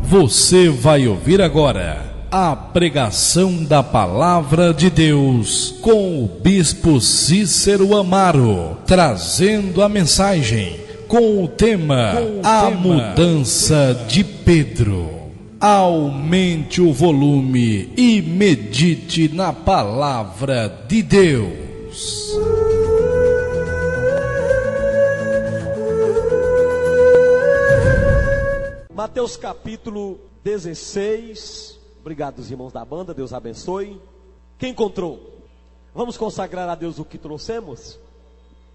Você vai ouvir agora a pregação da Palavra de Deus com o Bispo Cícero Amaro, trazendo a mensagem com o tema A Mudança de Pedro. Aumente o volume e medite na Palavra de Deus. Mateus capítulo 16. Obrigado, os irmãos da banda, Deus abençoe. Quem encontrou? Vamos consagrar a Deus o que trouxemos?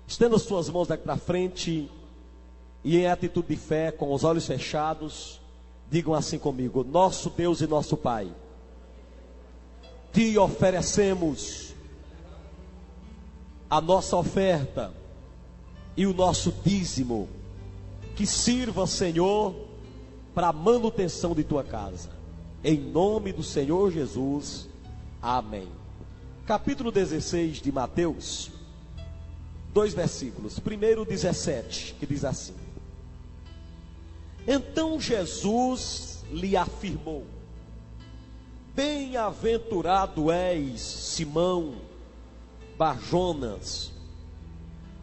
Estenda as suas mãos daqui para frente e em atitude de fé, com os olhos fechados, digam assim comigo: nosso Deus e nosso Pai, te oferecemos a nossa oferta e o nosso dízimo, que sirva, Senhor, para a manutenção de tua casa, em nome do Senhor Jesus, amém. Capítulo 16 de Mateus, 2 versículos. Primeiro 17, que diz assim: então Jesus lhe afirmou: bem-aventurado és, Simão Bar-Jonas,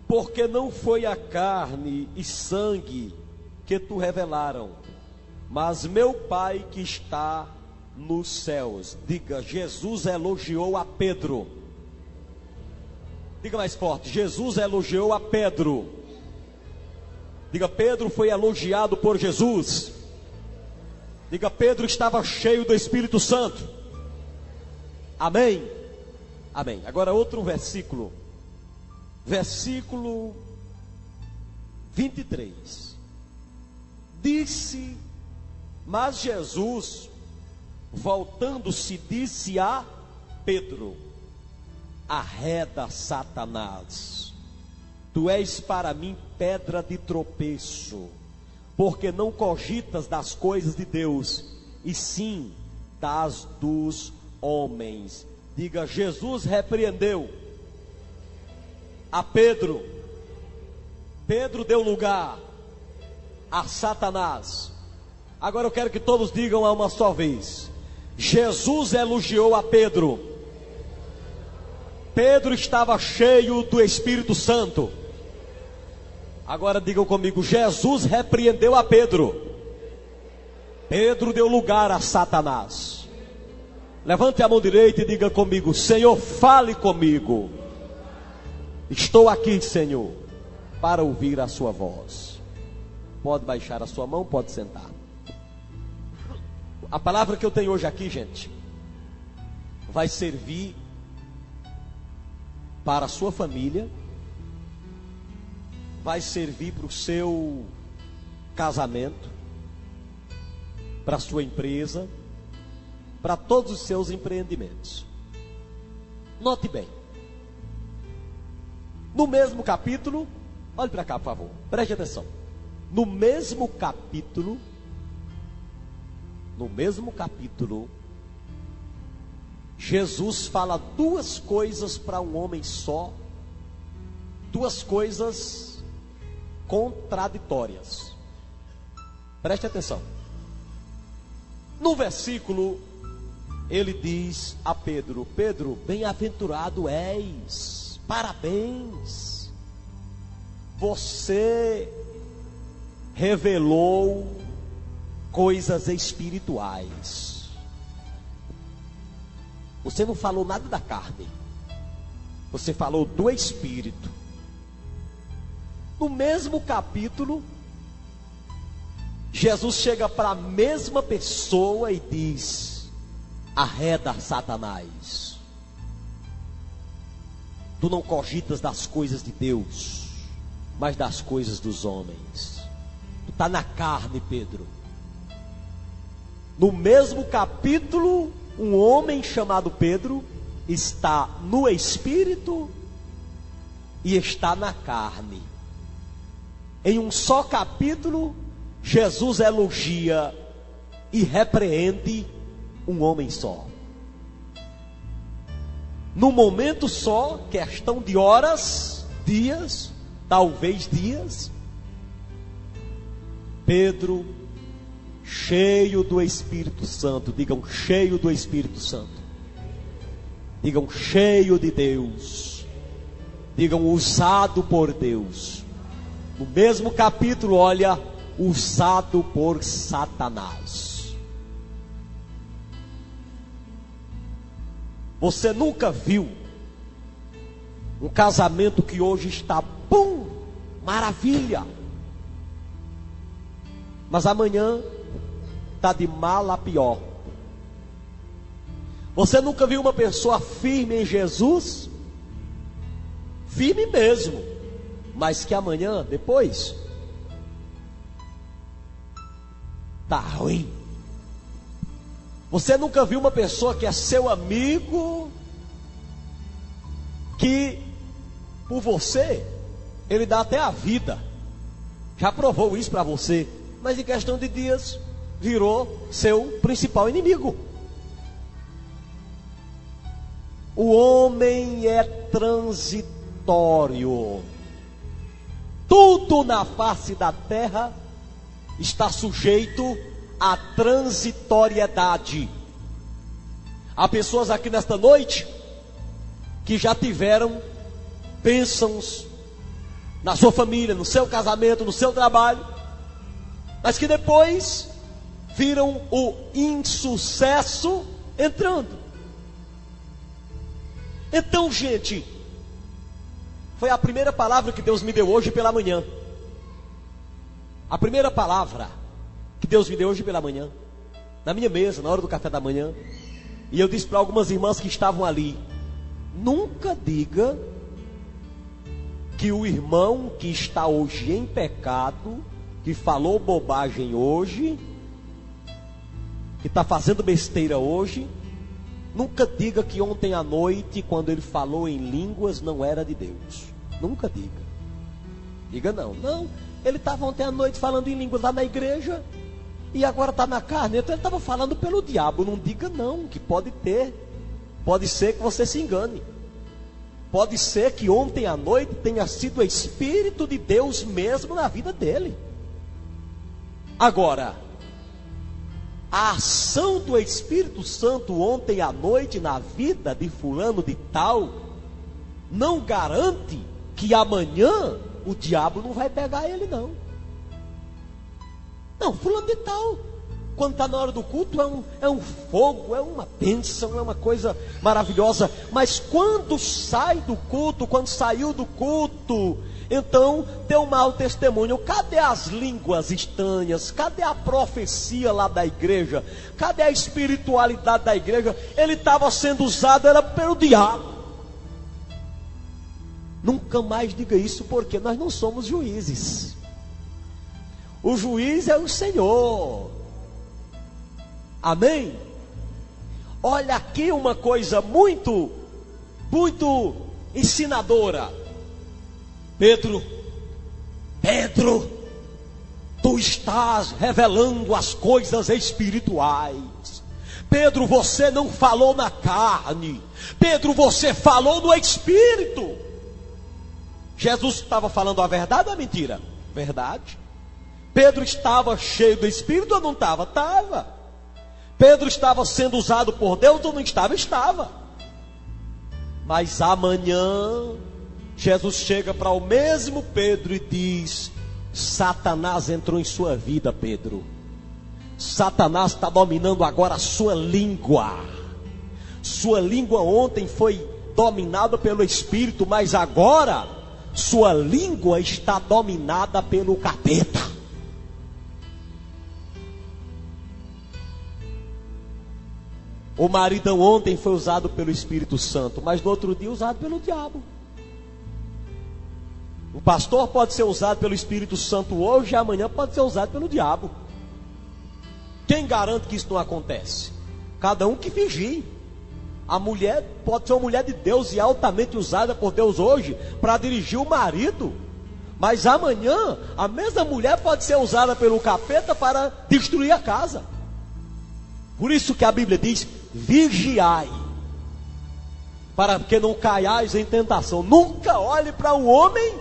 porque não foi a carne e sangue que te revelaram, mas meu Pai que está nos céus. Diga, Jesus elogiou a Pedro. Diga mais forte: Jesus elogiou a Pedro. Diga, Pedro foi elogiado por Jesus. Diga, Pedro estava cheio do Espírito Santo. Amém? Amém. Agora outro versículo. Versículo 23. Disse, mas Jesus, voltando-se, disse a Pedro: arreda, Satanás, tu és para mim pedra de tropeço, porque não cogitas das coisas de Deus, e sim das dos homens. Diga, Jesus repreendeu a Pedro. Pedro deu lugar a Satanás. Agora eu quero que todos digam a uma só vez: Jesus elogiou a Pedro. Pedro estava cheio do Espírito Santo. Agora digam comigo: Jesus repreendeu a Pedro. Pedro deu lugar a Satanás. Levante a mão direita e diga comigo: Senhor, fale comigo. Estou aqui, Senhor, para ouvir a sua voz. Pode baixar a sua mão, pode sentar. A palavra que eu tenho hoje aqui, gente, vai servir para a sua família, vai servir para o seu casamento, para a sua empresa, para todos os seus empreendimentos. Note bem, no mesmo capítulo, olhe para cá, por favor, preste atenção. No mesmo capítulo, Jesus fala duas coisas para um homem só, duas coisas contraditórias. Preste atenção. No versículo, ele diz a Pedro: Pedro, bem-aventurado és, parabéns, você revelou coisas espirituais. Você não falou nada da carne, você falou do Espírito. No mesmo capítulo, Jesus chega para a mesma pessoa e diz: arreda, Satanás, tu não cogitas das coisas de Deus, mas das coisas dos homens. Tu está na carne, Pedro. No mesmo capítulo, um homem chamado Pedro está no Espírito e está na carne. Em um só capítulo, Jesus elogia e repreende um homem só. Num momento só, questão de horas, dias, talvez dias, Pedro cheio do Espírito Santo. Digam, cheio do Espírito Santo. Digam, cheio de Deus. Digam, usado por Deus. No mesmo capítulo, olha, usado por Satanás. Você nunca viu um casamento que hoje está bom, maravilha, mas amanhã está de mal a pior. Você nunca viu uma pessoa firme em Jesus? Firme mesmo, mas que amanhã, depois, está ruim. Você nunca viu uma pessoa que é seu amigo, que por você, ele dá até a vida, já provou isso para você, mas em questão de dias, virou seu principal inimigo. O homem é transitório. Tudo na face da terra está sujeito à transitoriedade. Há pessoas aqui nesta noite que já tiveram bênçãos na sua família, no seu casamento, no seu trabalho, mas que depois viram o insucesso entrando. Então, gente, foi a primeira palavra que Deus me deu hoje pela manhã. A primeira palavra que Deus me deu hoje pela manhã, na minha mesa, na hora do café da manhã. E eu disse para algumas irmãs que estavam ali: nunca diga que o irmão que está hoje em pecado, que falou bobagem hoje, que está fazendo besteira hoje, nunca diga que ontem à noite, quando ele falou em línguas, não era de Deus. Nunca diga. Diga não. Não, ele estava ontem à noite falando em línguas lá na igreja, e agora está na carne, então ele estava falando pelo diabo. Não diga não, que pode ter. Pode ser que você se engane. Pode ser que ontem à noite tenha sido o Espírito de Deus mesmo na vida dele. Agora, a ação do Espírito Santo ontem à noite na vida de fulano de tal não garante que amanhã o diabo não vai pegar ele, não. Não, fulano de tal, quando está na hora do culto, é um fogo, é uma bênção, é uma coisa maravilhosa. Mas quando sai do culto, quando saiu do culto, então deu mau testemunho. Cadê as línguas estranhas? Cadê a profecia lá da igreja? Cadê a espiritualidade da igreja? Ele estava sendo usado, era pelo diabo. Nunca mais diga isso, porque nós não somos juízes. O juiz é o Senhor. Amém? Olha aqui uma coisa muito ensinadora. Pedro, tu estás revelando as coisas espirituais. Pedro, você não falou na carne. Pedro, você falou no Espírito. Jesus estava falando a verdade ou a mentira? Verdade. Pedro estava cheio do Espírito ou não estava? Estava. Pedro estava sendo usado por Deus ou não estava? Estava. Mas amanhã Jesus chega para o mesmo Pedro e diz: Satanás entrou em sua vida, Pedro. Satanás está dominando agora a sua língua. Sua língua ontem foi dominada pelo Espírito, mas agora sua língua está dominada pelo capeta. O maridão ontem foi usado pelo Espírito Santo, mas no outro dia usado pelo diabo. O pastor pode ser usado pelo Espírito Santo hoje, e amanhã pode ser usado pelo diabo. Quem garante que isso não acontece? Cada um que vigie. A mulher pode ser uma mulher de Deus e altamente usada por Deus hoje para dirigir o marido, mas amanhã a mesma mulher pode ser usada pelo capeta para destruir a casa. Por isso que a Bíblia diz: vigiai, para que não caiais em tentação. Nunca olhe para um homem,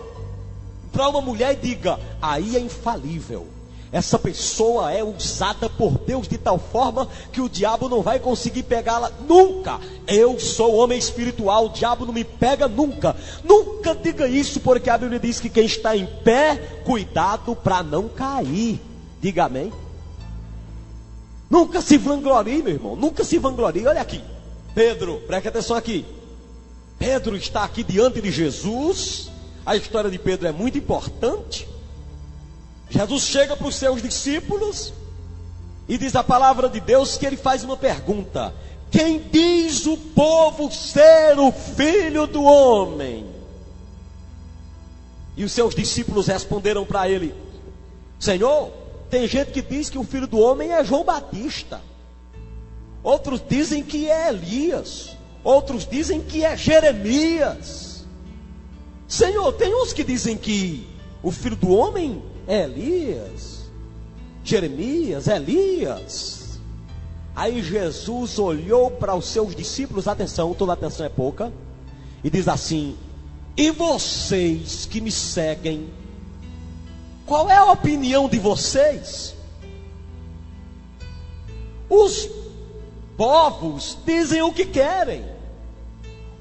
para uma mulher e diga: aí é infalível, essa pessoa é usada por Deus de tal forma que o diabo não vai conseguir pegá-la nunca. Eu sou homem espiritual, o diabo não me pega nunca. Nunca diga isso, porque a Bíblia diz que quem está em pé, cuidado para não cair. Diga amém. Nunca se vanglorie, meu irmão, nunca se vanglorie. Olha aqui, Pedro, preste atenção aqui. Pedro está aqui diante de Jesus. A história de Pedro é muito importante. Jesus chega para os seus discípulos e diz a palavra de Deus que ele faz uma pergunta: quem diz o povo ser o filho do homem? E os seus discípulos responderam para ele: Senhor, tem gente que diz que o filho do homem é João Batista, outros dizem que é Elias, outros dizem que é Jeremias. Senhor, tem uns que dizem que o filho do homem é Elias, Jeremias, Elias. Aí Jesus olhou para os seus discípulos, atenção, toda atenção é pouca, e diz assim: e vocês que me seguem, qual é a opinião de vocês? Os povos dizem o que querem.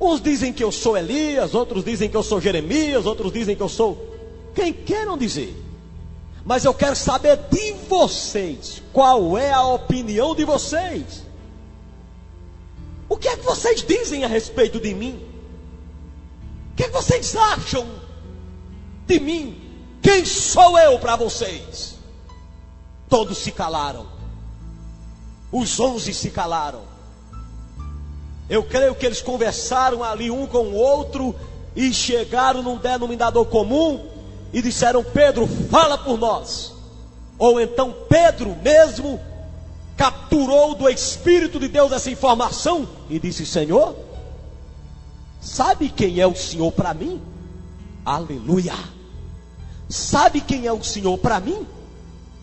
Uns dizem que eu sou Elias, outros dizem que eu sou Jeremias, outros dizem que eu sou quem queiram dizer. Mas eu quero saber de vocês, qual é a opinião de vocês? O que é que vocês dizem a respeito de mim? O que é que vocês acham de mim? Quem sou eu para vocês? Todos se calaram. Os 11 se calaram. Eu creio que eles conversaram ali um com o outro e chegaram num denominador comum e disseram: Pedro, fala por nós. Ou então Pedro mesmo capturou do Espírito de Deus essa informação e disse: Senhor, sabe quem é o Senhor para mim? Aleluia! Sabe quem é o Senhor para mim?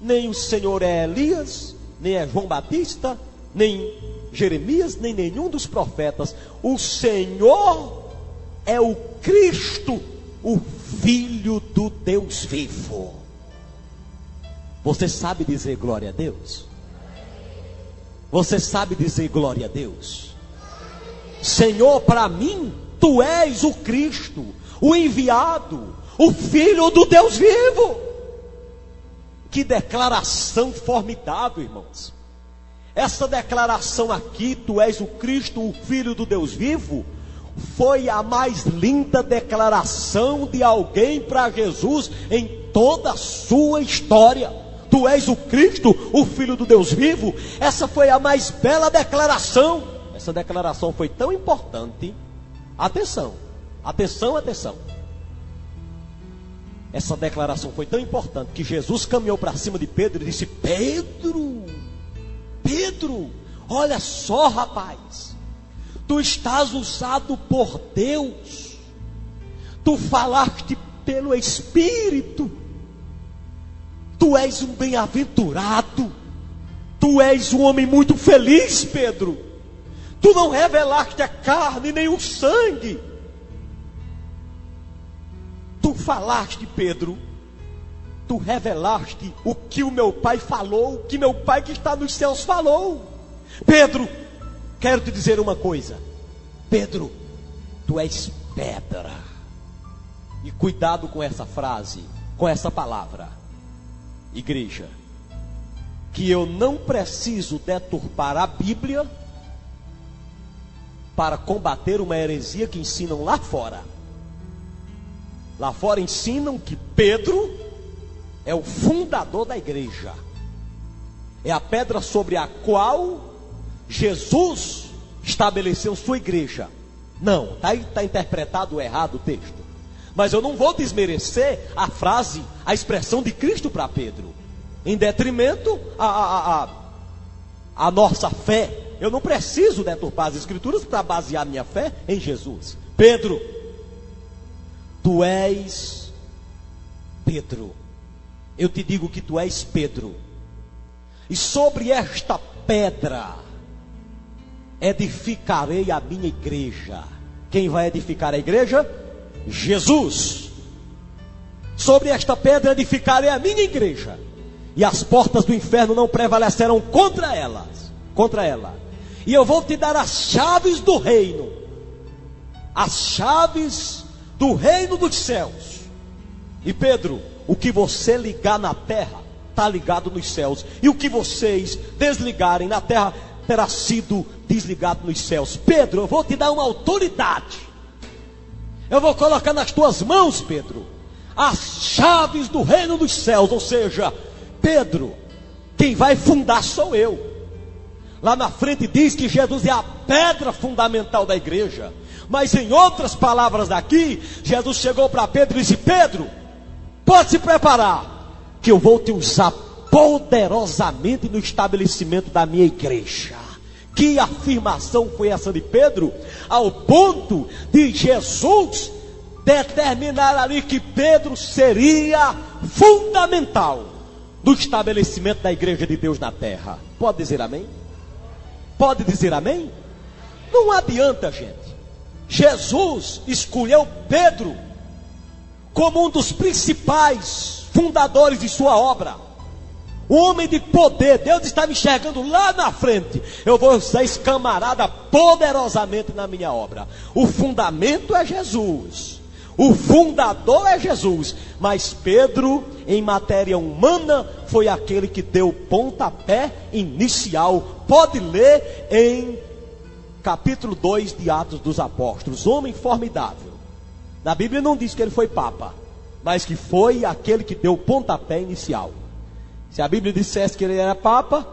Nem o Senhor é Elias, nem é João Batista, nem Jeremias, nem nenhum dos profetas. O Senhor é o Cristo, o Filho do Deus vivo. Você sabe dizer glória a Deus? Você sabe dizer glória a Deus? Senhor, para mim, Tu és o Cristo, o enviado, o Filho do Deus vivo. Que declaração formidável, irmãos. Essa declaração aqui, Tu és o Cristo, o Filho do Deus vivo, foi a mais linda declaração de alguém para Jesus em toda a sua história. Tu és o Cristo, o Filho do Deus vivo. Essa foi a mais bela declaração. Essa declaração foi tão importante. Atenção, atenção, atenção. Essa declaração foi tão importante que Jesus caminhou para cima de Pedro e disse: Pedro, Pedro, olha só, rapaz, tu estás usado por Deus, tu falaste pelo Espírito, tu és um bem-aventurado, tu és um homem muito feliz, Pedro. Tu não revelaste a carne nem o sangue. Tu falaste, Pedro, tu revelaste o que o meu Pai falou, o que meu Pai que está nos céus falou. Pedro, quero te dizer uma coisa. Pedro, tu és pedra. E cuidado com essa frase, com essa palavra. Igreja, que eu não preciso deturpar a Bíblia para combater uma heresia que ensinam lá fora. Lá fora ensinam que Pedro é o fundador da igreja, é a pedra sobre a qual Jesus estabeleceu sua igreja. Não, está interpretado errado o texto. Mas eu não vou desmerecer a frase, a expressão de Cristo para Pedro, em detrimento a nossa fé. Eu não preciso deturpar as escrituras para basear minha fé em Jesus. Pedro, tu és Pedro. Eu te digo que tu és Pedro. E sobre esta pedra edificarei a minha igreja. Quem vai edificar a igreja? Jesus. Sobre esta pedra edificarei a minha igreja. e as portas do inferno não prevalecerão contra ela. E eu vou te dar as chaves do reino, as chaves do reino dos céus. E Pedro, o que você ligar na terra, está ligado nos céus, e o que vocês desligarem na terra, terá sido desligado nos céus. Pedro, eu vou te dar uma autoridade, eu vou colocar nas tuas mãos, Pedro, as chaves do reino dos céus. Ou seja, Pedro, quem vai fundar sou eu. Lá na frente diz que Jesus é a pedra fundamental da igreja, mas em outras palavras daqui, Jesus chegou para Pedro e disse: Pedro, pode se preparar, que eu vou te usar poderosamente no estabelecimento da minha igreja. Que afirmação foi essa de Pedro, ao ponto de Jesus determinar ali que Pedro seria fundamental do estabelecimento da igreja de Deus na terra. Pode dizer amém? Pode dizer amém? Não adianta, gente. Jesus escolheu Pedro como um dos principais fundadores de sua obra, um homem de poder. Deus está me enxergando lá na frente. Eu vou usar esse camarada poderosamente na minha obra. O fundamento é Jesus, o fundador é Jesus, mas Pedro, em matéria humana, foi aquele que deu o pontapé inicial. Pode ler em capítulo 2 de Atos dos Apóstolos. Homem formidável. Na Bíblia não diz que ele foi papa, mas que foi aquele que deu o pontapé inicial. Se a Bíblia dissesse que ele era papa,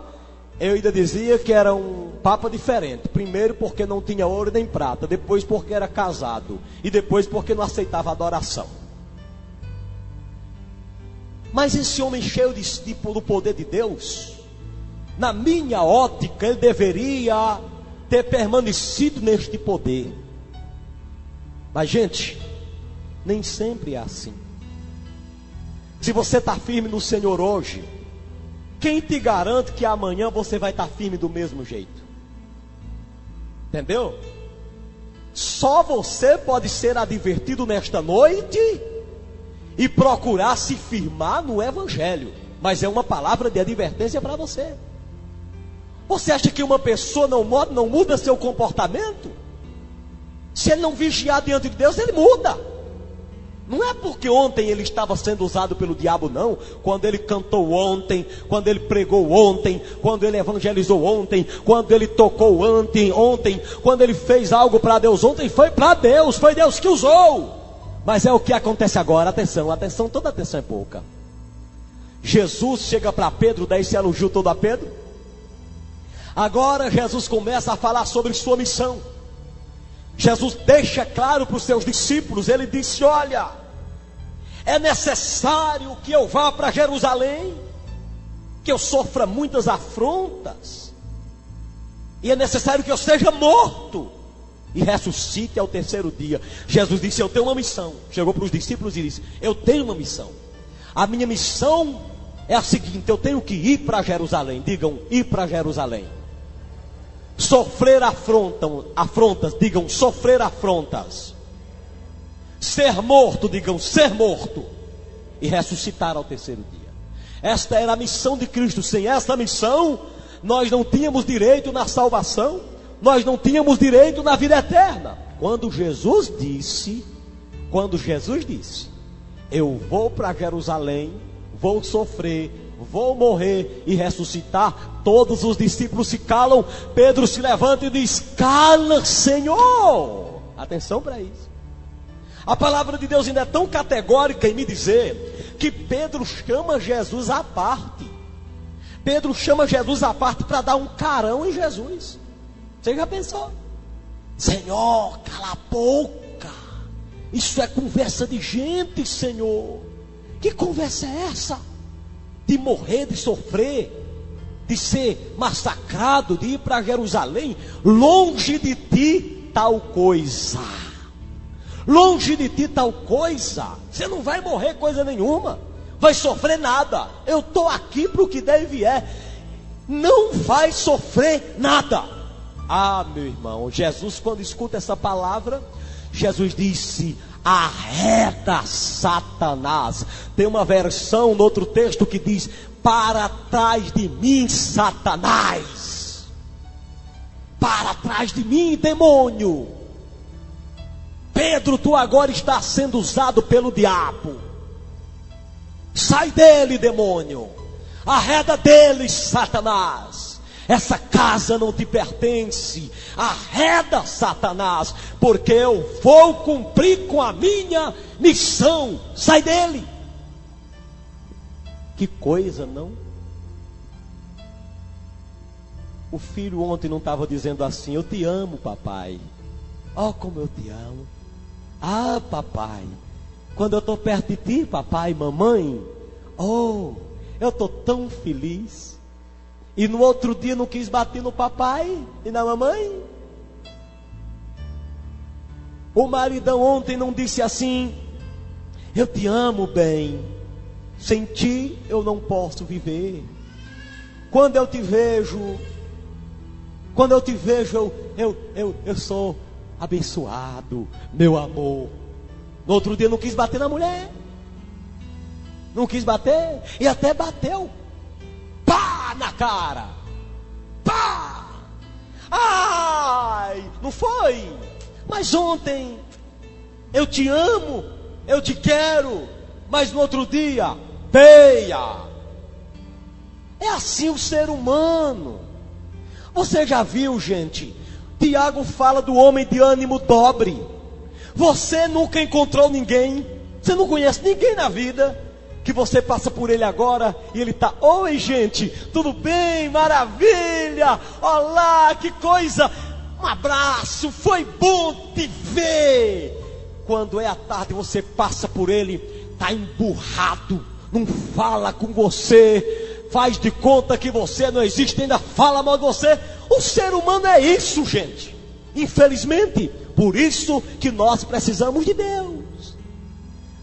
eu ainda dizia que era um papa diferente. Primeiro porque não tinha ouro nem prata, depois porque era casado, e depois porque não aceitava adoração. Mas esse homem cheio do poder de Deus, na minha ótica, ele deveria ter permanecido neste poder. Mas gente, nem sempre é assim. Se você está firme no Senhor hoje, quem te garante que amanhã você vai estar firme do mesmo jeito? Entendeu? Só você pode ser advertido nesta noite e procurar se firmar no Evangelho. Mas é uma palavra de advertência para você. Você acha que uma pessoa não muda seu comportamento? Se ele não vigiar diante de Deus, ele muda. Não é porque ontem ele estava sendo usado pelo diabo, não. Quando ele cantou ontem, quando ele pregou ontem, quando ele evangelizou ontem, quando ele tocou ontem, quando ele fez algo para Deus ontem, foi para Deus, foi Deus que usou. Mas é o que acontece agora. Atenção, toda atenção é pouca. Jesus chega para Pedro, daí se elogiou todo a Pedro. Agora Jesus começa a falar sobre sua missão. Jesus deixa claro para os seus discípulos. Ele disse: olha, é necessário que eu vá para Jerusalém, que eu sofra muitas afrontas, e é necessário que eu seja morto e ressuscite ao terceiro dia. Jesus disse: eu tenho uma missão. Chegou para os discípulos e disse: eu tenho uma missão. A minha missão é a seguinte: eu tenho que ir para Jerusalém. Digam, ir para Jerusalém. Sofrer afrontas, digam, sofrer afrontas. Ser morto, digam, ser morto. E ressuscitar ao terceiro dia. Esta era a missão de Cristo. Sem esta missão, nós não tínhamos direito na salvação, nós não tínhamos direito na vida eterna. Quando Jesus disse, eu vou para Jerusalém, vou sofrer, vou morrer e ressuscitar, todos os discípulos se calam. Pedro se levanta e diz: cala, Senhor. Atenção para isso. A palavra de Deus ainda é tão categórica em me dizer que Pedro chama Jesus à parte. Pedro chama Jesus à parte para dar um carão em Jesus. Você já pensou? Senhor, cala a boca. Isso é conversa de gente, Senhor. Que conversa é essa? De morrer, de sofrer, de ser massacrado, de ir para Jerusalém. Longe de ti tal coisa. Longe de ti tal coisa. Você não vai morrer coisa nenhuma, vai sofrer nada. Eu estou aqui para o que der e vier. Não vai sofrer nada. Ah, meu irmão, Jesus, quando escuta essa palavra, Jesus disse: arreda Satanás. Tem uma versão no outro texto que diz: para trás de mim, Satanás. Para trás de mim, demônio. Pedro, tu agora está sendo usado pelo diabo. Sai dele, demônio. Arreda dele, Satanás. Essa casa não te pertence. Arreda, Satanás, porque eu vou cumprir com a minha missão. Sai dele. Que coisa, não? O filho ontem não estava dizendo assim: eu te amo, papai. Oh, como eu te amo. Ah, papai, quando eu estou perto de ti, papai, mamãe, oh, eu estou tão feliz. E no outro dia não quis bater no papai e na mamãe. O maridão ontem não disse assim: eu te amo, bem, sem ti eu não posso viver. Quando eu te vejo, eu sou abençoado, meu amor. No outro dia não quis bater na mulher. Não quis bater. E até bateu. Pá na cara. Pá. Ai, não foi? Mas ontem, eu te amo, eu te quero. Mas no outro dia, peia. É assim o ser humano. Você já viu, gente? Tiago fala do homem de ânimo dobre. Você nunca encontrou ninguém, você não conhece ninguém na vida, que você passa por ele agora e ele está: oi, gente, tudo bem? Maravilha, olá, que coisa, um abraço, foi bom te ver. Quando é à tarde você passa por ele, está emburrado, não fala com você, faz de conta que você não existe, ainda fala mal de você. O ser humano é isso, gente, infelizmente. Por isso que nós precisamos de Deus.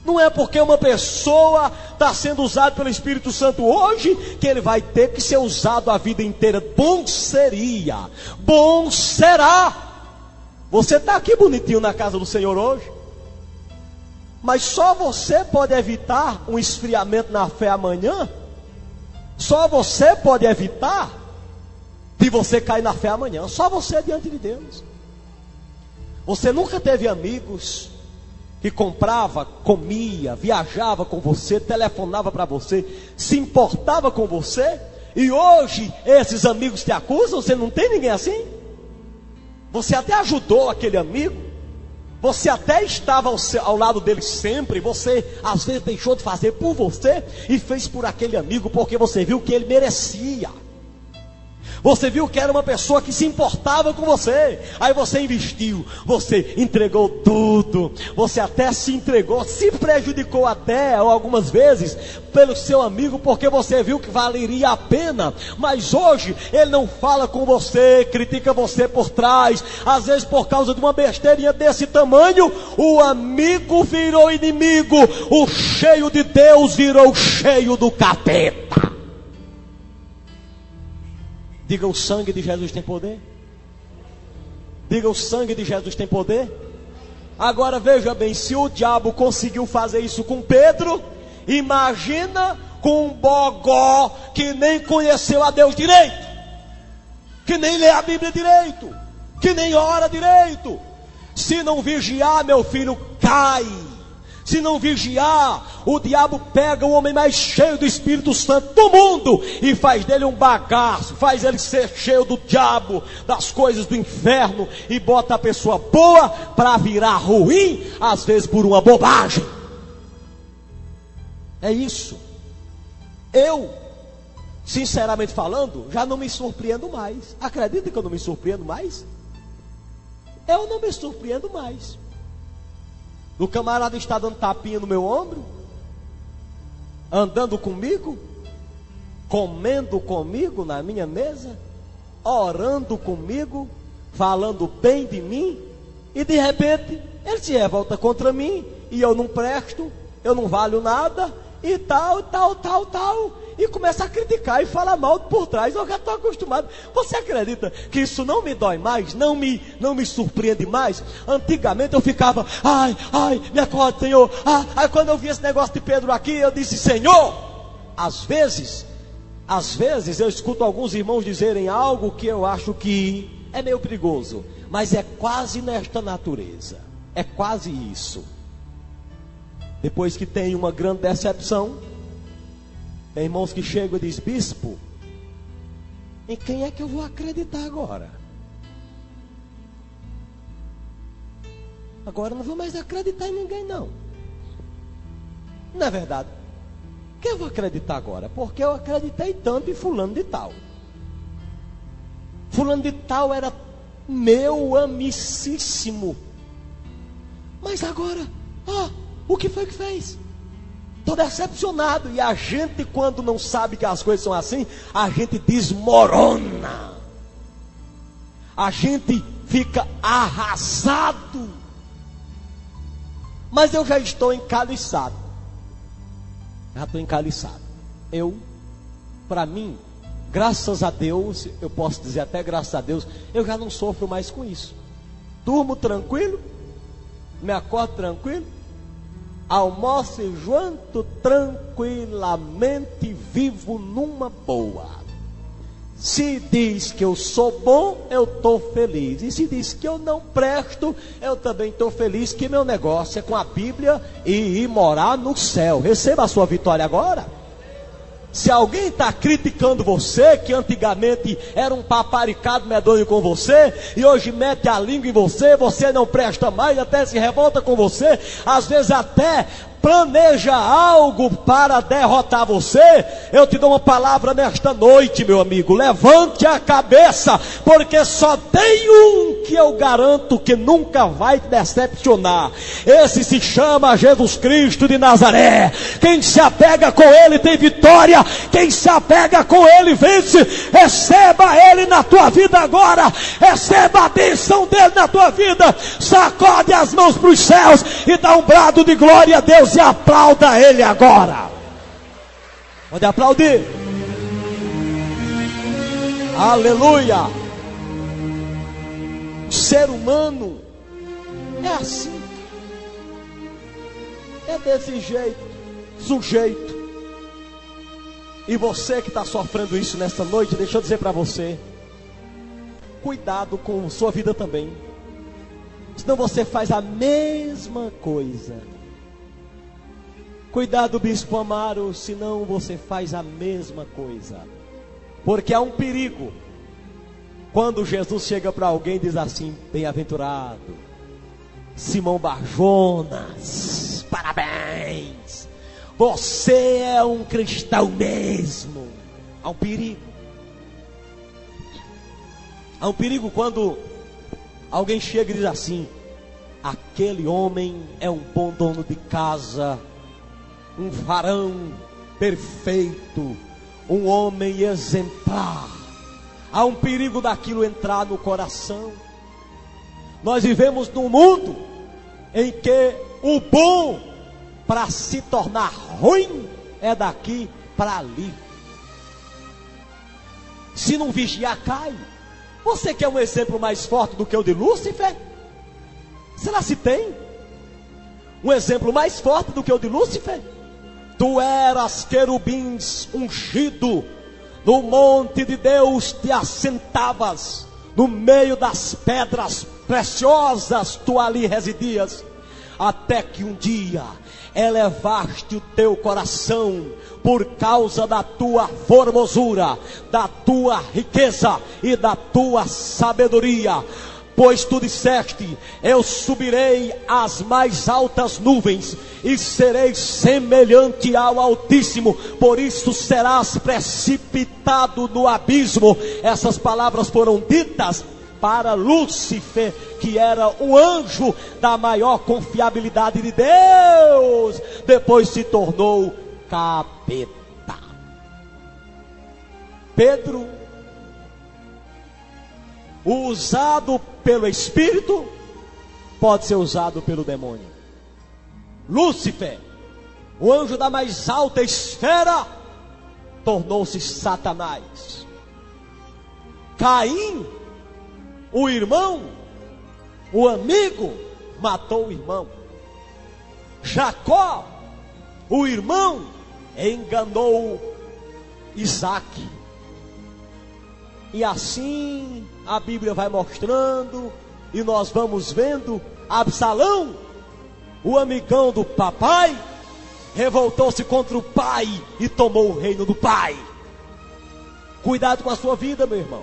Não é porque uma pessoa está sendo usada pelo Espírito Santo hoje, que ele vai ter que ser usado a vida inteira. Bom seria, bom será. Você está aqui bonitinho na casa do Senhor hoje, mas só você pode evitar um esfriamento na fé amanhã. Só você pode evitar de você cair na fé amanhã. Só você diante de Deus. Você nunca teve amigos que comprava, comia, viajava com você, telefonava para você, se importava com você, e hoje esses amigos te acusam? Você não tem ninguém assim? Você até ajudou aquele amigo, você até estava ao lado dele sempre, você às vezes deixou de fazer por você e fez por aquele amigo, porque você viu que ele merecia. Você viu que era uma pessoa que se importava com você. Aí você investiu, você entregou tudo, você até se entregou, se prejudicou até, ou algumas vezes, pelo seu amigo, porque você viu que valeria a pena. Mas hoje ele não fala com você, critica você por trás. Às vezes por causa de uma besteirinha desse tamanho, o amigo virou inimigo, o cheio de Deus virou cheio do capeta. Diga: o sangue de Jesus tem poder. Diga: o sangue de Jesus tem poder. Agora veja bem, se o diabo conseguiu fazer isso com Pedro, imagina com um bogó que nem conheceu a Deus direito, que nem lê a Bíblia direito, que nem ora direito. Se não vigiar, meu filho, cai. Se não vigiar, o diabo pega o homem mais cheio do Espírito Santo do mundo e faz dele um bagaço, faz ele ser cheio do diabo, das coisas do inferno, e bota a pessoa boa para virar ruim, às vezes por uma bobagem. É isso. Eu, sinceramente falando, já não me surpreendo mais. Acredita que eu não me surpreendo mais? Eu não me surpreendo mais. O camarada está dando tapinha no meu ombro, andando comigo, comendo comigo na minha mesa, orando comigo, falando bem de mim, e de repente ele se revolta contra mim, e eu não presto, eu não valho nada, e tal, e começa a criticar e falar mal por trás. Eu já estou acostumado. Você acredita que isso não me dói mais? Não me surpreende mais? Antigamente eu ficava: ai, me acorde, Senhor. Aí quando eu vi esse negócio de Pedro aqui, eu disse: Senhor, às vezes Às vezes eu escuto alguns irmãos dizerem algo que eu acho que é meio perigoso, mas é quase nesta natureza, é quase isso. Depois que tem uma grande decepção, tem irmãos que chegam e dizem: bispo, em quem é que eu vou acreditar agora? Agora não vou mais acreditar em ninguém não. Não é verdade? Quem eu vou acreditar agora? Porque eu acreditei tanto em fulano de tal. Fulano de tal era meu amicíssimo. Mas agora, o que foi que fez? Estou decepcionado. E a gente, quando não sabe que as coisas são assim, a gente desmorona. A gente fica arrasado. Mas eu já estou encaliçado. Já estou encaliçado. Para mim, graças a Deus, eu posso dizer até graças a Deus, eu já não sofro mais com isso. Durmo tranquilo, me acordo tranquilo, almoço e janto tranquilamente, vivo numa boa. Se diz que eu sou bom, eu estou feliz. E se diz que eu não presto, eu também estou feliz, que meu negócio é com a Bíblia e ir morar no céu. Receba a sua vitória agora. Se alguém está criticando você, que antigamente era um paparicado medonho com você, e hoje mete a língua em você, você não presta mais, até se revolta com você, às vezes até planeja algo para derrotar você, eu te dou uma palavra nesta noite, meu amigo: levante a cabeça, porque só tem um que eu garanto que nunca vai te decepcionar. Esse se chama Jesus Cristo de Nazaré. Quem se apega com Ele tem vitória, quem se apega com Ele vence. Receba Ele na tua vida agora, receba a bênção dEle na tua vida. Sacode as mãos para os céus e dá um brado de glória a Deus. E aplauda Ele agora. Pode aplaudir. Aleluia. O ser humano é assim, é desse jeito, sujeito. E você que está sofrendo isso nesta noite, deixa eu dizer para você: cuidado com sua vida também, senão você faz a mesma coisa. Cuidado, bispo Amaro, senão você faz a mesma coisa. Porque há um perigo quando Jesus chega para alguém e diz assim: bem-aventurado Simão Barjonas, parabéns, você é um cristão mesmo. Há um perigo. Há um perigo quando alguém chega e diz assim: aquele homem é um bom dono de casa, um varão perfeito, um homem exemplar. Há um perigo daquilo entrar no coração. Nós vivemos num mundo em que o bom, para se tornar ruim, é daqui para ali. Se não vigiar, cai. Você quer um exemplo mais forte do que o de Lúcifer? Será se tem um exemplo mais forte do que o de Lúcifer? Tu eras querubins ungido, no monte de Deus te assentavas, no meio das pedras preciosas tu ali residias, até que um dia elevaste o teu coração por causa da tua formosura, da tua riqueza e da tua sabedoria. Pois tu disseste: eu subirei às mais altas nuvens e serei semelhante ao Altíssimo, por isso serás precipitado no abismo. Essas palavras foram ditas para Lúcifer, que era o anjo da maior confiabilidade de Deus. Depois se tornou capeta. Pedro, usado pelo Espírito, pode ser usado pelo demônio. Lúcifer, o anjo da mais alta esfera, tornou-se Satanás. Caim, o irmão, o amigo, matou o irmão. Jacó, o irmão, enganou Isaac. E assim a Bíblia vai mostrando, e nós vamos vendo Absalão, o amigão do papai, revoltou-se contra o pai e tomou o reino do pai. Cuidado com a sua vida, meu irmão.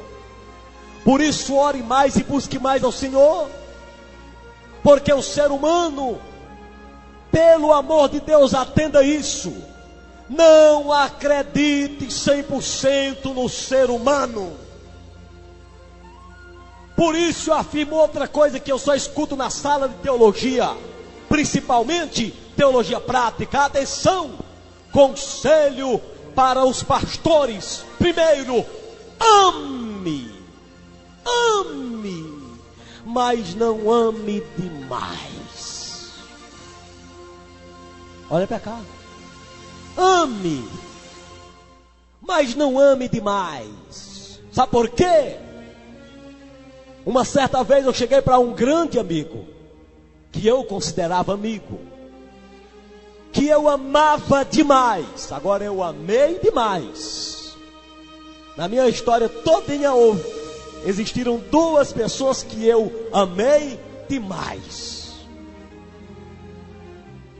Por isso ore mais e busque mais ao Senhor, porque o ser humano, pelo amor de Deus, atenda isso, não acredite 100% no ser humano. Por isso eu afirmo outra coisa que eu só escuto na sala de teologia, principalmente teologia prática. Atenção, conselho para os pastores: primeiro, ame, mas não ame demais. Olha para cá. Ame, mas não ame demais. Sabe por quê? Uma certa vez eu cheguei para um grande amigo, que eu considerava amigo, que eu amava demais. Agora eu amei demais. Na minha história todinha existiram duas pessoas que eu amei demais.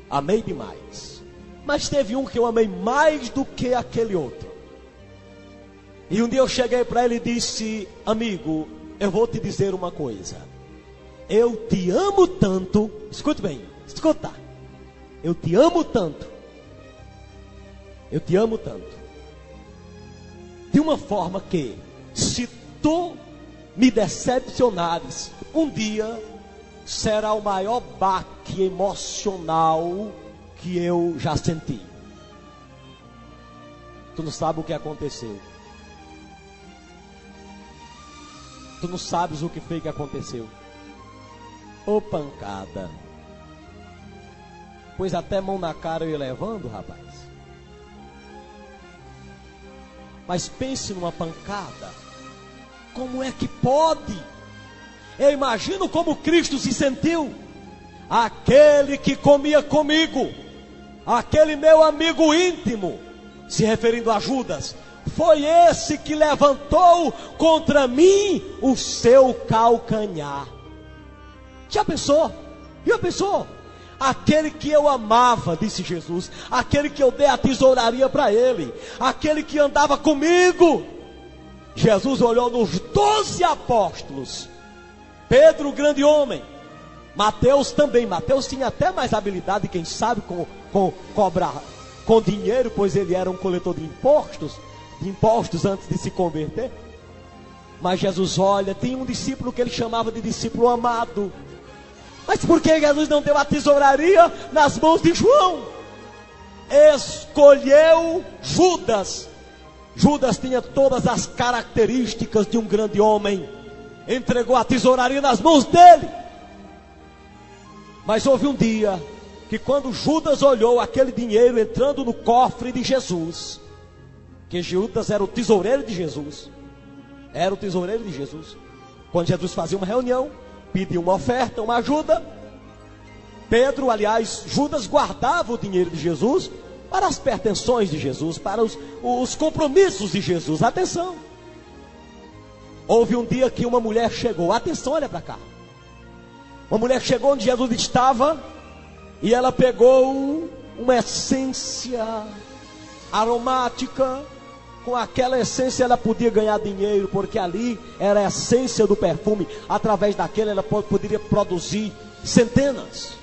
Amei demais. Mas teve um que eu amei mais do que aquele outro. E um dia eu cheguei para ele e disse: amigo, eu vou te dizer uma coisa. Eu te amo tanto. Escute bem, escuta. Eu te amo tanto. Eu te amo tanto. De uma forma que, se tu me decepcionares, um dia será o maior baque emocional que eu já senti. Tu não sabe o que aconteceu. Tu não sabes o que foi que aconteceu. Ô pancada. Pois até mão na cara eu ia levando, rapaz. Mas pense numa pancada. Como é que pode? Eu imagino como Cristo se sentiu. Aquele que comia comigo, aquele meu amigo íntimo, se referindo a Judas, foi esse que levantou contra mim o seu calcanhar. Já pensou? Já pensou? Aquele que eu amava, disse Jesus, aquele que eu dei a tesouraria para ele, aquele que andava comigo. Jesus olhou nos 12 apóstolos, Pedro, o grande homem, Mateus também. Mateus tinha até mais habilidade, quem sabe, com cobrar com dinheiro, pois ele era um coletor de impostos antes de se converter. Mas Jesus olha, tem um discípulo que ele chamava de discípulo amado. Mas por que Jesus não deu a tesouraria nas mãos de João? Escolheu Judas. Judas tinha todas as características de um grande homem. Entregou a tesouraria nas mãos dele. Mas houve um dia que, quando Judas olhou aquele dinheiro entrando no cofre de Jesus, que Judas era o tesoureiro de Jesus, era o tesoureiro de Jesus. Quando Jesus fazia uma reunião, pedia uma oferta, uma ajuda, Judas guardava o dinheiro de Jesus para as pertenções de Jesus, para os compromissos de Jesus. Atenção! Houve um dia que uma mulher chegou. Atenção, olha para cá. Uma mulher chegou onde Jesus estava, e ela pegou uma essência aromática. Com aquela essência ela podia ganhar dinheiro, porque ali era a essência do perfume. Através daquela ela poderia produzir centenas.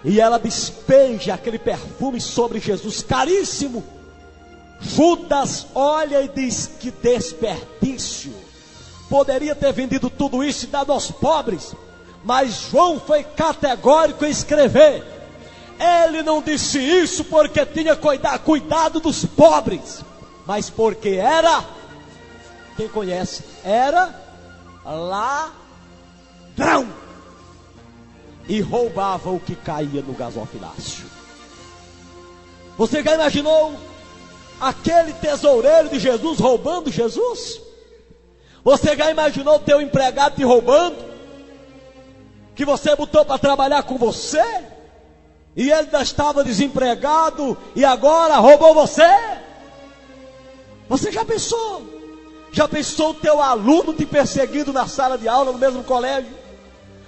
E ela despeja aquele perfume sobre Jesus, caríssimo. Judas olha e diz: que desperdício. Poderia ter vendido tudo isso e dado aos pobres. Mas João foi categórico em escrever. Ele não disse isso porque tinha cuidado dos pobres, mas porque era, quem conhece, era ladrão e roubava o que caía no gasofilácio. Você já imaginou aquele tesoureiro de Jesus roubando Jesus? Você já imaginou o teu empregado te roubando, que você botou para trabalhar com você, e ele ainda estava desempregado e agora roubou você? Você já pensou? Já pensou o teu aluno te perseguindo na sala de aula, no mesmo colégio?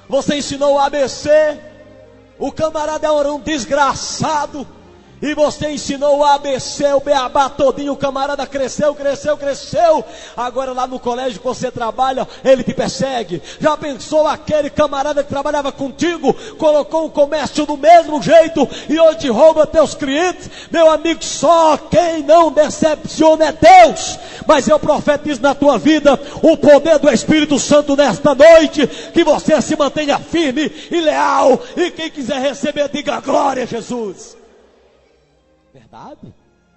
Você ensinou o ABC, o camarada era um desgraçado, e você ensinou o ABC, o beabá todinho, o camarada cresceu. Agora lá no colégio que você trabalha, ele te persegue. Já pensou aquele camarada que trabalhava contigo, colocou o comércio do mesmo jeito e hoje rouba teus clientes? Meu amigo, só quem não decepciona é Deus. Mas eu profetizo na tua vida o poder do Espírito Santo nesta noite, que você se mantenha firme e leal, e quem quiser receber, diga glória a Jesus. Verdade?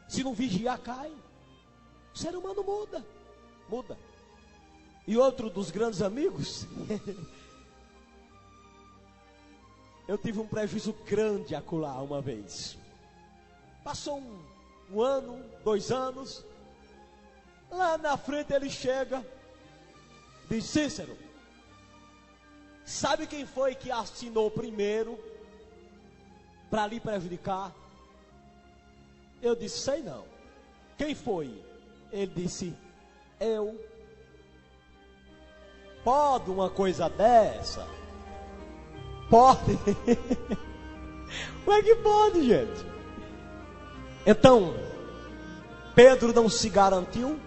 Se não vigiar, cai. O ser humano muda. E outro dos grandes amigos, eu tive um prejuízo grande acolá uma vez. Passou um ano, 2 anos, lá na frente ele chega, diz: Cícero, sabe quem foi que assinou primeiro para lhe prejudicar? Eu disse: sei não. Quem foi? Ele disse: eu. Pode uma coisa dessa? Pode. Como é que pode, gente? Então, Pedro não se garantiu.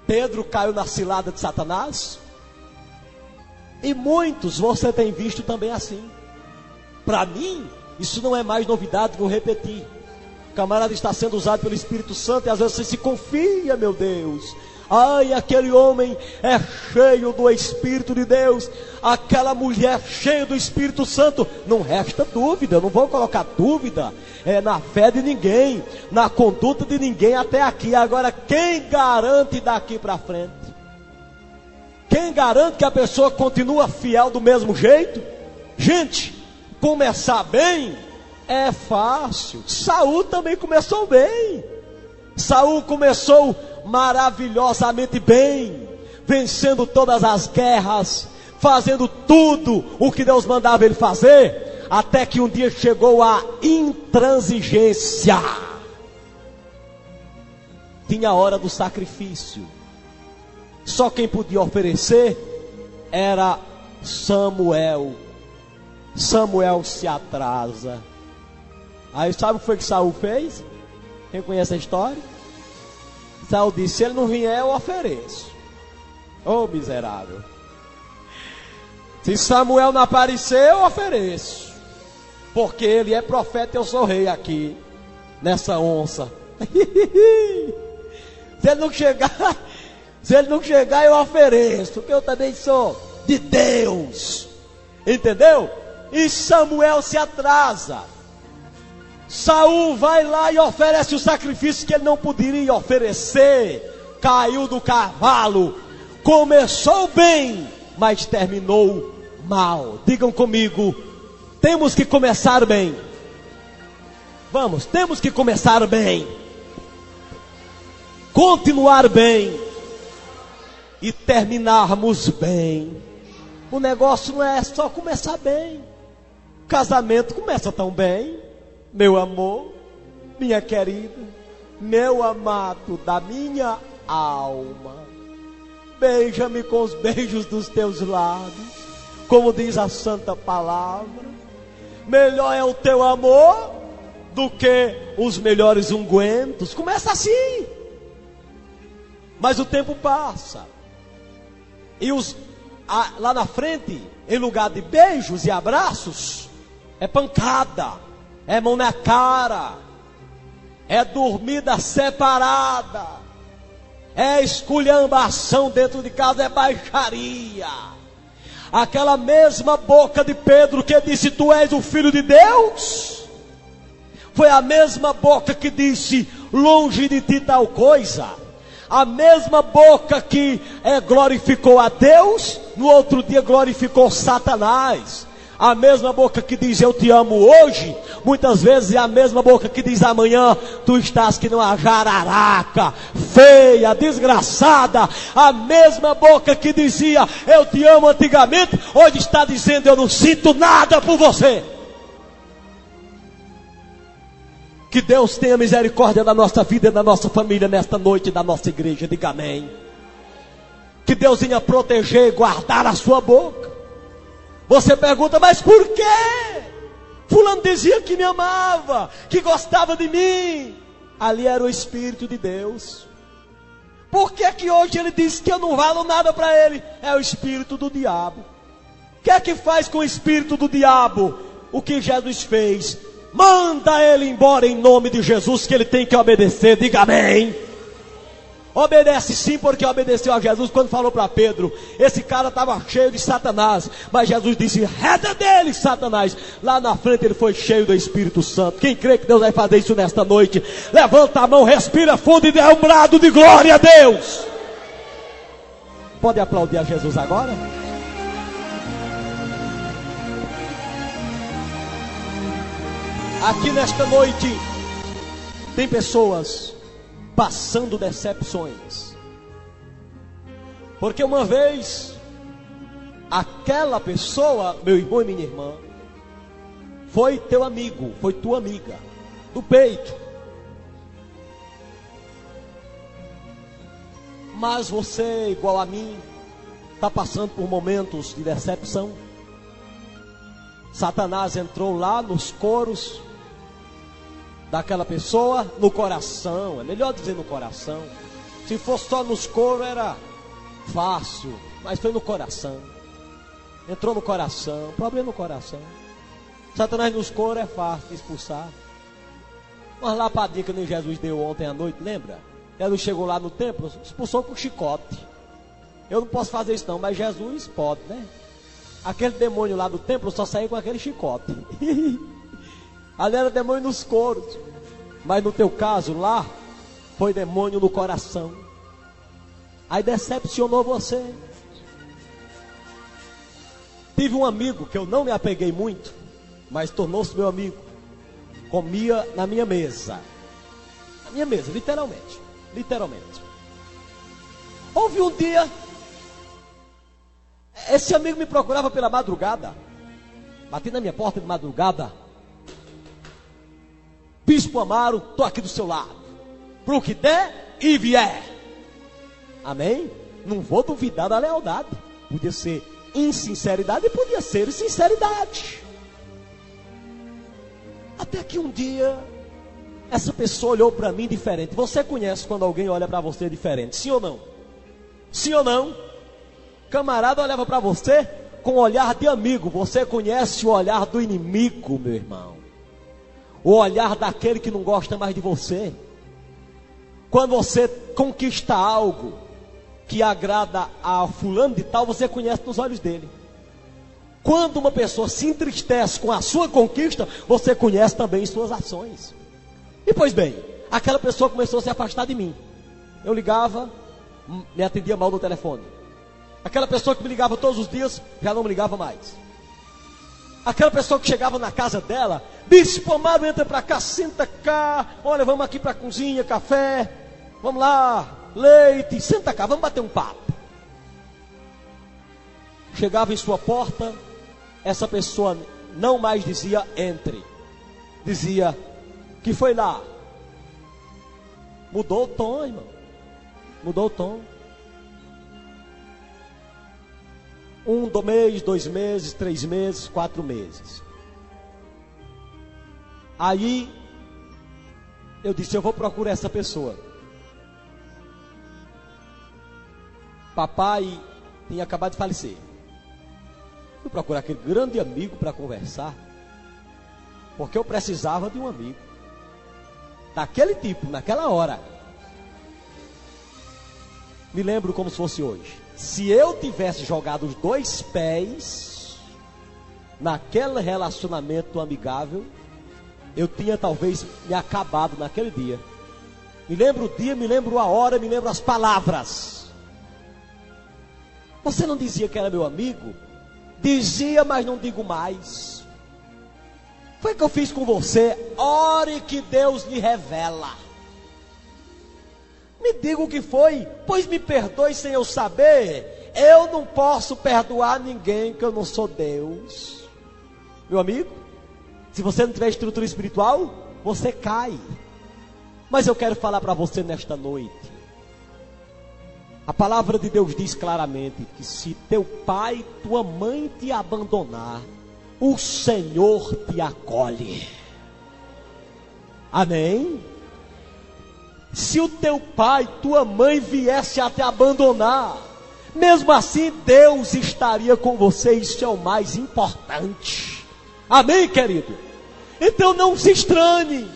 Pedro caiu na cilada de Satanás. E muitos você tem visto também assim. Para mim, isso não é mais novidade, vou repetir. O camarada está sendo usado pelo Espírito Santo e às vezes você se confia, meu Deus. Ai, aquele homem é cheio do Espírito de Deus, aquela mulher cheia do Espírito Santo. Não resta dúvida, eu não vou colocar dúvida na fé de ninguém, na conduta de ninguém até aqui. Agora, quem garante daqui para frente? Quem garante que a pessoa continua fiel do mesmo jeito? Gente, começar bem é fácil. Saul também começou bem. Saul começou maravilhosamente bem, vencendo todas as guerras, fazendo tudo o que Deus mandava ele fazer, até que um dia chegou a intransigência. Tinha a hora do sacrifício. Só quem podia oferecer era Samuel. Samuel se atrasa. Aí sabe o que foi que Saul fez? Quem conhece a história? Saul disse: se ele não vier, eu ofereço. Ô miserável. Se Samuel não aparecer, eu ofereço. Porque ele é profeta e eu sou rei aqui, nessa onça. Se ele não chegar, eu ofereço. Porque eu também sou de Deus. Entendeu? E Samuel se atrasa. Saul vai lá e oferece o sacrifício que ele não poderia oferecer. Caiu do cavalo. Começou bem, mas terminou mal. Digam comigo: temos que começar bem. Vamos, temos que começar bem, continuar bem e terminarmos bem. O negócio não é só começar bem. O casamento começa tão bem. Meu amor, minha querida, meu amado da minha alma, beija-me com os beijos dos teus lábios, como diz a santa palavra. Melhor é o teu amor do que os melhores ungüentos. Começa assim. Mas o tempo passa. E lá na frente, em lugar de beijos e abraços, é pancada. É mão na cara, é dormida separada, é esculhambação dentro de casa, é baixaria. Aquela mesma boca de Pedro que disse: tu és o Filho de Deus, foi a mesma boca que disse: longe de ti tal coisa. A mesma boca que glorificou a Deus, no outro dia glorificou Satanás. A mesma boca que diz: eu te amo hoje, muitas vezes é a mesma boca que diz amanhã: tu estás que não a jararaca, feia, desgraçada. A mesma boca que dizia: eu te amo antigamente, hoje está dizendo: eu não sinto nada por você. Que Deus tenha misericórdia da nossa vida e da nossa família nesta noite da nossa igreja. Diga amém. Que Deus venha proteger e guardar a sua boca. Você pergunta, mas por quê? Fulano dizia que me amava, que gostava de mim. Ali era o Espírito de Deus. Por que que hoje ele diz que eu não valo nada para ele? É o espírito do diabo. O que é que faz com o espírito do diabo? O que Jesus fez? Manda ele embora em nome de Jesus, que ele tem que obedecer. Diga amém. Obedece sim, porque obedeceu a Jesus quando falou para Pedro. Esse cara estava cheio de Satanás, mas Jesus disse, reda dele, Satanás. Lá na frente ele foi cheio do Espírito Santo. Quem crê que Deus vai fazer isso nesta noite, levanta a mão, respira fundo e dê um brado de glória a Deus. Pode aplaudir a Jesus agora? Aqui nesta noite tem pessoas passando decepções, porque uma vez aquela pessoa, meu irmão e minha irmã, foi teu amigo, foi tua amiga do peito, mas você, igual a mim, está passando por momentos de decepção. Satanás entrou lá nos coros daquela pessoa, no coração, é melhor dizer no coração. Se fosse só nos coros era fácil, mas foi no coração. Entrou no coração, problema no coração. Satanás nos coros é fácil de expulsar. Uma lapadinha que nem Jesus deu ontem à noite, lembra? Jesus chegou lá no templo, expulsou com chicote. Eu não posso fazer isso não, mas Jesus pode, né? Aquele demônio lá do templo só saiu com aquele chicote. Ali era demônio nos coros, mas no teu caso lá, foi demônio no coração. Aí decepcionou você. Tive um amigo que eu não me apeguei muito, mas tornou-se meu amigo. Comia na minha mesa. Na minha mesa, literalmente. Literalmente. Houve um dia, esse amigo me procurava pela madrugada. Bati na minha porta de madrugada. Bispo Amaro, estou aqui do seu lado. Pro que der e vier. Amém? Não vou duvidar da lealdade. Podia ser insinceridade e podia ser sinceridade. Até que um dia, essa pessoa olhou para mim diferente. Você conhece quando alguém olha para você diferente? Sim ou não? Sim ou não? Camarada olhava para você com um olhar de amigo. Você conhece o olhar do inimigo, meu irmão. O olhar daquele que não gosta mais de você. Quando você conquista algo que agrada a fulano de tal, você conhece nos olhos dele. Quando uma pessoa se entristece com a sua conquista, você conhece também em suas ações. E pois bem, aquela pessoa começou a se afastar de mim. Eu ligava, me atendia mal no telefone. Aquela pessoa que me ligava todos os dias, já não me ligava mais. Aquela pessoa que chegava na casa dela, Bispo Amaro, entra para cá, senta cá, olha, vamos aqui para a cozinha, café, vamos lá, leite, senta cá, vamos bater um papo. Chegava em sua porta, essa pessoa não mais dizia entre, dizia que foi lá. Mudou o tom, irmão, mudou o tom. 1 mês, 2 meses, 3 meses, 4 meses. Aí eu disse, eu vou procurar essa pessoa. Papai tinha acabado de falecer. Fui procurar aquele grande amigo para conversar, porque eu precisava de um amigo daquele tipo, naquela hora. Me lembro como se fosse hoje. Se eu tivesse jogado os 2 pés naquele relacionamento amigável, eu tinha talvez me acabado naquele dia. Me lembro o dia, me lembro a hora, me lembro as palavras. Você não dizia que era meu amigo? Dizia, mas não digo mais. Foi o que eu fiz com você. Ore que Deus lhe revela. Me diga o que foi, pois me perdoe sem eu saber. Eu não posso perdoar ninguém, que eu não sou Deus. Meu amigo, se você não tiver estrutura espiritual, você cai. Mas eu quero falar para você nesta noite. A palavra de Deus diz claramente que se teu pai e tua mãe te abandonar, o Senhor te acolhe. Amém? Se o teu pai e tua mãe viesse a te abandonar, mesmo assim Deus estaria com você. Isso é o mais importante. Amém, querido? Então não se estranhe.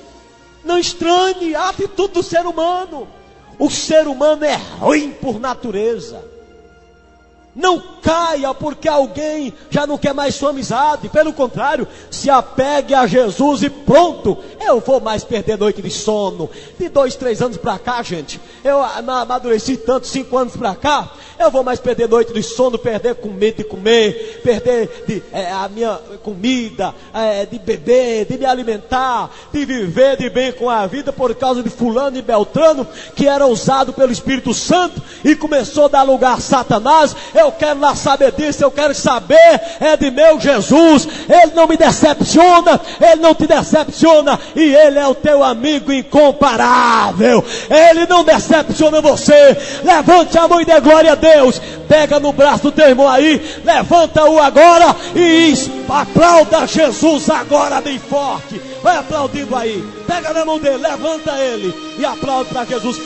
Não estranhe a atitude do ser humano. O ser humano é ruim por natureza. Não caia porque alguém já não quer mais sua amizade. Pelo contrário, se apegue a Jesus e pronto. Eu vou mais perder noite de sono. De 2, 3 anos para cá, gente, eu amadureci tanto, 5 anos para cá. Eu vou mais perder noite de sono, perder com medo de comer, perder a minha comida, de beber, de me alimentar, de viver de bem com a vida por causa de fulano e beltrano, que era usado pelo Espírito Santo e começou a dar lugar a Satanás. Eu quero lá saber disso, eu quero saber de meu Jesus. Ele não me decepciona, Ele não te decepciona, e Ele é o teu amigo incomparável. Ele não decepciona você. Levante a mão e dê glória a Deus. Pega no braço do teu irmão aí, levanta-o agora e aplauda Jesus agora bem forte. Vai aplaudindo aí, pega na mão dele, levanta ele e aplaude para Jesus.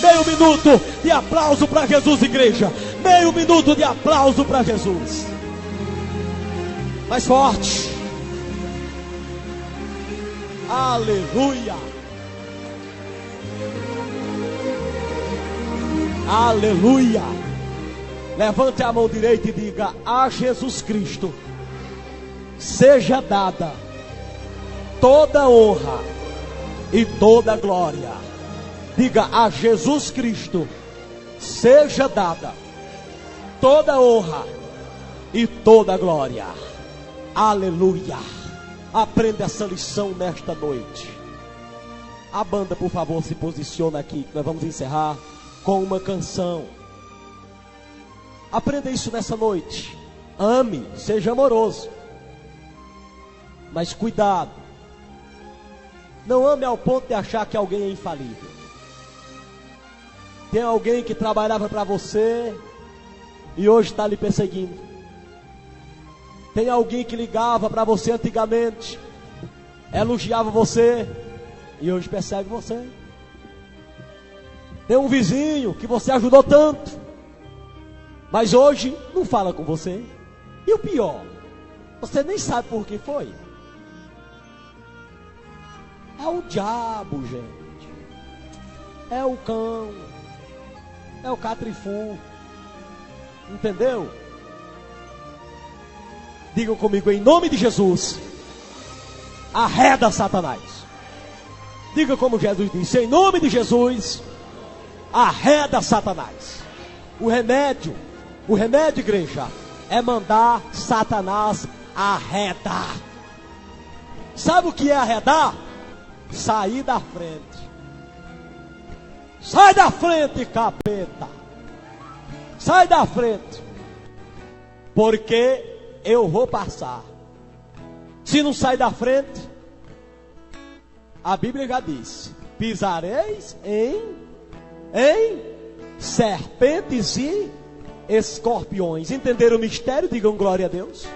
Meio minuto de aplauso para Jesus, igreja. Meio minuto de aplauso para Jesus. Mais forte. Aleluia. Aleluia. Levante a mão direita e diga: a Jesus Cristo seja dada toda honra e toda glória. Diga: a Jesus Cristo seja dada toda honra e toda glória. Aleluia. Aprenda essa lição nesta noite. A banda, por favor, se posiciona aqui. Nós vamos encerrar com uma canção. Aprenda isso nessa noite. Ame, seja amoroso. Mas cuidado. Não ame ao ponto de achar que alguém é infalível. Tem alguém que trabalhava para você e hoje está lhe perseguindo. Tem alguém que ligava para você antigamente, elogiava você e hoje persegue você. Tem um vizinho que você ajudou tanto, mas hoje não fala com você. E o pior, você nem sabe por que foi. É o diabo, gente. É o cão. É o catrifu. Entendeu? Digam comigo, em nome de Jesus, arreda Satanás. Diga como Jesus disse, em nome de Jesus, arreda Satanás. O remédio, igreja, é mandar Satanás arredar. Sabe o que é arredar? Sair da frente. Sai da frente, capeta. Sai da frente. Porque eu vou passar. Se não sai da frente, a Bíblia já diz: pisareis em serpentes e escorpiões. Entenderam o mistério? Digam glória a Deus.